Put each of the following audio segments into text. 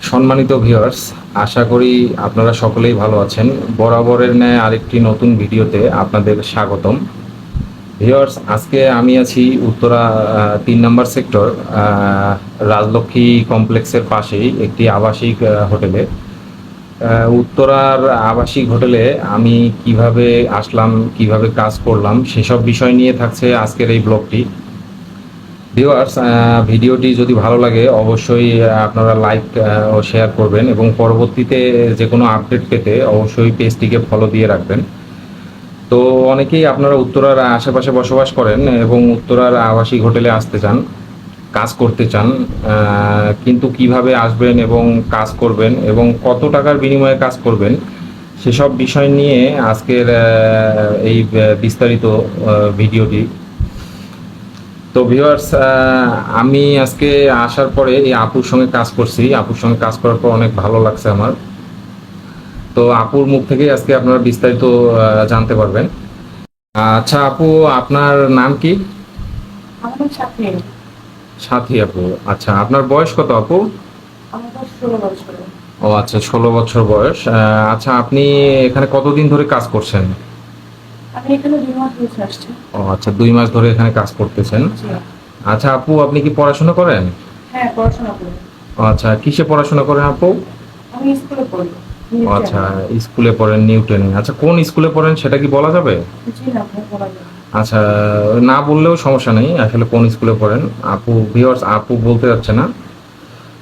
সম্মানিত ভিউয়ার্স, আশা করি আপনারা সকলেই ভালো আছেন। বরাবরের ন্যায় আরেকটি নতুন ভিডিওতে আপনাদের স্বাগতম। ভিউয়ার্স, আজকে আমি আছি উত্তরা 3 নম্বর সেক্টর রাজলক্ষ্মী কমপ্লেক্সের পাশেই একটি আবাসিক হোটেলে। উত্তরার আবাসিক হোটেলে আমি কিভাবে আসলাম, কিভাবে কাজ করলাম, সেসব বিষয় নিয়ে থাকছে আজকের এই ব্লগটি। ভিউয়ার্স, ভিডিওটি যদি ভালো লাগে অবশ্যই আপনারা লাইক ও শেয়ার করবেন এবং পরবর্তীতে যে কোনো আপডেট পেতে অবশ্যই পেজটিকে ফলো দিয়ে রাখবেন। তো অনেকেই আপনারা উত্তরার আশেপাশে বসবাস করেন এবং উত্তরার আবাসিক হোটেলে আসতে চান, কাজ করতে চান, কিন্তু কিভাবে আসবেন এবং কাজ করবেন এবং কত টাকার বিনিময়ে কাজ করবেন সেসব বিষয় নিয়ে আজকের এই বিস্তারিত ভিডিওটি। তো ভিউয়ার্স, আমি আজকে আসার পরে এই আপুর সঙ্গে কাজ করছি। আপুর সঙ্গে কাজ করার পর অনেক ভালো লাগছে আমার। তো আপুর মুখ থেকেই আজকে আপনারা বিস্তারিত জানতে পারবেন। আচ্ছা আপু, আপনার নাম কি? আমার সাথে সাথী আপু। আচ্ছা, আপনার বয়স কত আপু? আমার 16 বছর। ও আচ্ছা, 16 বছর বয়স। আচ্ছা, আপনি এখানে কতদিন ধরে কাজ করছেন? আমি এখানে 2 মাস হয়েছে আসছি। ও আচ্ছা, 2 মাস ধরে এখানে কাজ করতেছেন। জি। আচ্ছা আপু, আপনি কি পড়াশোনা করেন? হ্যাঁ, পড়াশোনা করি। ও আচ্ছা, কিসে পড়াশোনা করেন আপু? আমি স্কুলে পড়ি। ও আচ্ছা, স্কুলে পড়েন নিউটনে। আচ্ছা, কোন স্কুলে পড়েন সেটা কি বলা যাবে? জি না, আপনি বলা যায়। আচ্ছা, না বললেও সমস্যা নেই, আসলে কোন স্কুলে পড়েন। আপু, ভিউয়ার্স, আপু বলতে যাচ্ছে না।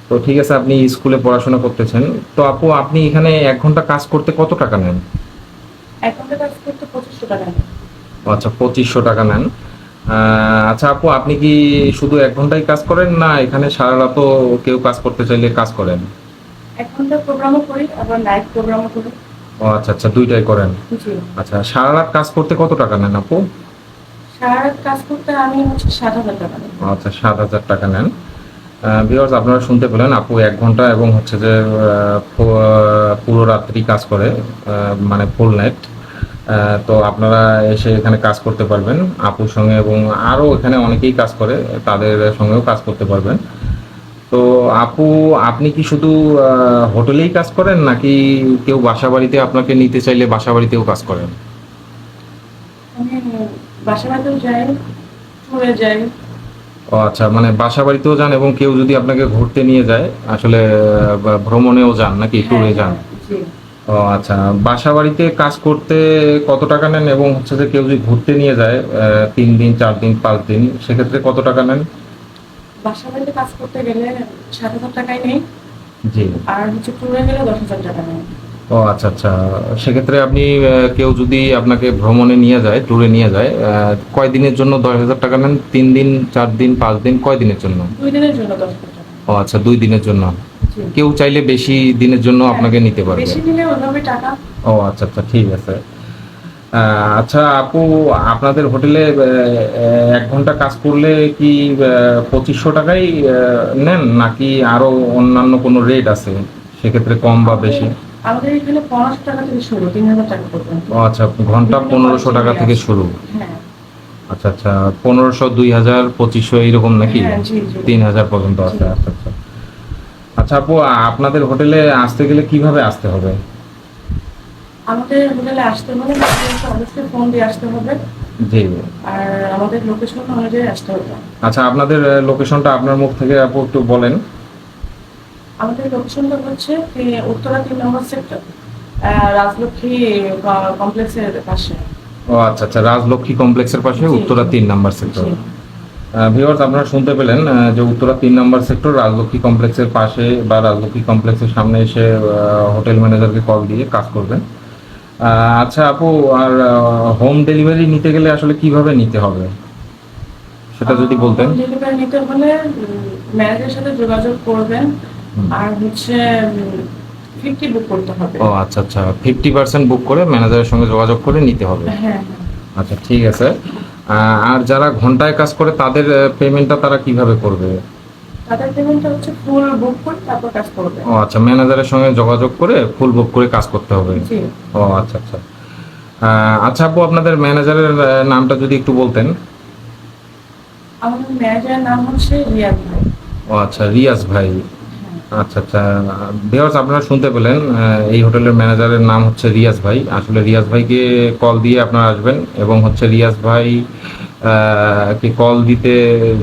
তো ঠিক আছে, আপনি স্কুলে পড়াশোনা করতেছেন। তো আপু, আপনি এখানে 1 ঘন্টা কাজ করতে কত টাকা নেন? 1 ঘন্টা কাজ করতে 2500 টাকা নেয়। ও আচ্ছা, 2500 টাকা নেন। আচ্ছা আপু, আপনি কি শুধু 1 ঘন্টায় কাজ করেন, না এখানে সারা রাতও কেউ কাজ করতে চাইলে কাজ করেন? 1 ঘন্টা প্রোগ্রামও করি, আবার নাইট প্রোগ্রামও করি। ও আচ্ছা আচ্ছা, দুইটাই করেন। জি। আচ্ছা, সারা রাত কাজ করতে কত টাকা নেন আপু? সারা রাত কাজ করতে আমি 7,000 টাকা নিই। ও আচ্ছা, 7,000 টাকা নেন। ভিউয়ার্স, আপনারা শুনতে পেলেন, আপু 1 ঘন্টা এবং হচ্ছে যে পুরো রাত্রি কাজ করে, মানে ফুল নাইট। তো আপনারা এসে এখানে কাজ করতে পারবেন আপুর সঙ্গে, এবং আরও এখানে অনেকেই কাজ করে, তাদের সঙ্গেও কাজ করতে পারবেন। তো আপু, আপনি কি শুধু হোটেলেই কাজ করেন, নাকি কেউ বাসা বাড়িতে আপনাকে নিতে চাইলে বাসা বাড়িতেও কাজ করেন? আমি বাসা বাড়িতেও যাই, ট্যুরে যাই। ও আচ্ছা, মানে বাসা বাড়িতেও যান এবং কেউ যদি আপনাকে ঘুরতে নিয়ে যায়, আসলে বা ভ্রমণেও যান নাকি ট্যুরে যান? জি। ও আচ্ছা, বাসা বাড়িতে কাজ করতে কত টাকা নেন, এবং হচ্ছে যে কেউ যদি ঘুরতে নিয়ে যায় 3 দিন 4 দিন 5 দিন, সেক্ষেত্রে কত টাকা নেন? বাসা বাড়িতে কাজ করতে গেলে 7,000 টাকাই নেই, জি। আর ট্যুরে গেলে 10,000 টাকা নেই। ও আচ্ছা আচ্ছা, সেক্ষেত্রে আপনি কেউ যদি আপনাকে ভ্রমণে নিয়ে যায়, ট্যুরে নিয়ে যায়, কয় দিনের জন্য 10,000 টাকা নেন? 3 দিন 4 দিন 5 দিন, কয় দিনের জন্য? 2 দিনের জন্য 10,000 টাকা। ও আচ্ছা, 2 দিনের জন্য। জি। কেউ চাইলে বেশি দিনের জন্য আপনাকে নিতে পারবে। বেশি নিলে ওইভাবে টাকা। ও আচ্ছা আচ্ছা, ঠিক আছে। আচ্ছা আপু, আপনাদের হোটেলে 1 ঘন্টা কাজ করলে কি 2500 টাকাই নেন, নাকি আরো অন্যান্য কোনো রেট আছে, সেক্ষেত্রে কম বা বেশি? আমাদের এখানে 1500 টাকা থেকে শুরু, 3,000 টাকা পর্যন্ত। ও আচ্ছা, ঘন্টা 1500 টাকা থেকে শুরু। হ্যাঁ। আচ্ছা আচ্ছা, 1500, 2000, 2500 এইরকম নাকি? হ্যাঁ, জি জি। 3000 পর্যন্ত আছে। জি। আচ্ছা আচ্ছা। আচ্ছা আপু, আপনাদের হোটেলে আসতে গেলে কিভাবে আসতে হবে? আমাদের হোটেলে আসতে হলে আপনাদেরকে অবশ্যই ফোন দিয়ে আসতে হবে, জি। আর আমাদের লোকেশন অনুযায়ী আসতে হবে। আচ্ছা, আপনাদের লোকেশনটা আপনার মুখ থেকে আপু একটু বলেন। আমাদের লোকেশনটা হচ্ছে উত্তরা 3 নম্বর সেক্টর, রাজলক্ষ্মী কমপ্লেক্সের পাশে। ও আচ্ছা আচ্ছা, রাজলক্ষ্মী কমপ্লেক্সের পাশে জি, উত্তরা জি। 3 নম্বর সেক্টর। জি। ভিউয়ার্স, আপনারা শুনতে পেলেন যে উত্তরা 3 নম্বর সেক্টর রাজলক্ষ্মী কমপ্লেক্সের পাশে বা রাজলক্ষ্মী কমপ্লেক্সের সামনে এসে হোটেল ম্যানেজারকে কল দিয়ে কাজ করবেন। আচ্ছা আপু, আর হোম ডেলিভারি নিতে গেলে আসলে কিভাবে নিতে হবে সেটা যদি বলতেন। ডেলিভারি নিতে হলে ম্যানেজারের সাথে যোগাযোগ করবেন, হুম। আর 50 বুক করতে হবে। ও আচ্ছা আচ্ছা, 50% বুক করে ম্যানেজারের সঙ্গে যোগাযোগ করে নিতে হবে। হ্যাঁ হ্যাঁ। আচ্ছা ঠিক আছে। আর যারা ঘন্টায় কাজ করে তাদের পেমেন্টটা তারা কিভাবে করবে? তাদের পেমেন্টটা ফুল বুক করে তারপর কাজ করবে। ও আচ্ছা, ম্যানেজারের সঙ্গে যোগাযোগ করে ফুল বুক করে কাজ করতে হবে। জি। ও আচ্ছা আচ্ছা। আচ্ছা আপু, আপনাদের ম্যানেজারের নামটা যদি একটু বলতেন। আমাদের ম্যানেজারের নাম হচ্ছে রিয়াদ ভাই। ও আচ্ছা, রিয়াজ ভাই। আচ্ছা আচ্ছা, ভিউয়ার্স আপনারা শুনতে পেলেন, এই হোটেলের ম্যানেজারের নাম হচ্ছে রিয়াজ ভাই। আসলে রিয়াজ ভাইকে কল দিয়ে আপনারা আসবেন এবং হচ্ছে রিয়াজ ভাই কে কল দিতে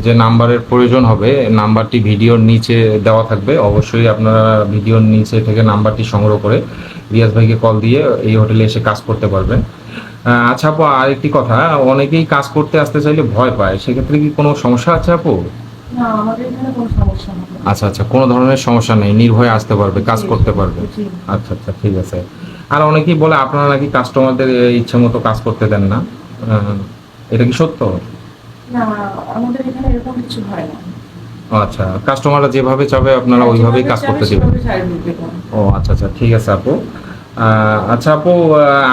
যে নাম্বারের প্রয়োজন হবে, নাম্বারটি ভিডিওর নিচে দেওয়া থাকবে। অবশ্যই আপনারা ভিডিওর নিচে থেকে নাম্বারটি সংগ্রহ করে রিয়াজ ভাইকে কল দিয়ে এই হোটেলে এসে কাজ করতে পারবেন। আচ্ছা আপু, আরেকটি কথা, অনেকেই কাজ করতে আসতে চাইলে ভয় পায়, সেক্ষেত্রে কি কোনো সমস্যা আছে আপু? না, আমাদের এখানে কোনো সমস্যা হবে না। আচ্ছা আচ্ছা, কোনো ধরনের সমস্যা নেই, নির্ভয়ে আসতে পারবে, কাজ জি, করতে পারবে। জি। আচ্ছা আচ্ছা, ঠিক আছে। আর অনেকেই বলে আপনারা নাকি কাস্টমারদের ইচ্ছে মতো কাজ করতে দেন না, এটা কি সত্য? না, আমাদের এখানে এরকম কিছু হয় না। ও আচ্ছা, কাস্টমাররা যেভাবে চাবে আপনারা হ্যাঁ, ওইভাবেই যেভাবে কাজ চাবে করতে দেবেন? সেভাবে সার্ভিস দেবো। ও আচ্ছা আচ্ছা, ঠিক আছে আপু। আচ্ছা আপু,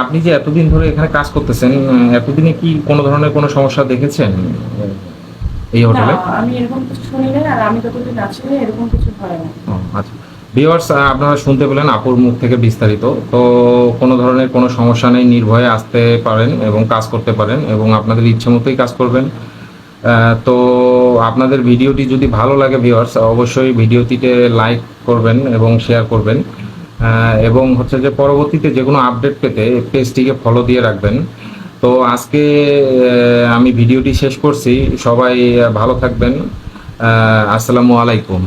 আপনি যে এতদিন ধরে এখানে কাজ করতেছেন, এতদিনে কি কোনো ধরনের কোনো সমস্যা দেখেছেন এই না, হোটেলে? আমি এরকম কিছু শুনি নাই, আর আমি যতদিন আছি এরকম কিছু হয় না। ও আচ্ছা, ভিউয়ার্স আপনারা শুনতে পেলেন আপুর মুখ থেকে বিস্তারিত। তো কোনো ধরনের কোনো সমস্যা নেই, নির্ভয়ে আসতে পারেন এবং কাজ করতে পারেন এবং আপনাদের ইচ্ছে মতোই কাজ করবেন। তো আপনাদের ভিডিওটি যদি ভালো লাগে ভিউয়ার্স, অবশ্যই ভিডিওটিতে লাইক করবেন এবং শেয়ার করবেন, এবং হচ্ছে যে পরবর্তীতে যে কোনো আপডেট পেতে পেজটিকে ফলো দিয়ে রাখবেন। তো আজকে আমি ভিডিওটি শেষ করছি, সবাই ভালো থাকবেন। আসসালামু আলাইকুম।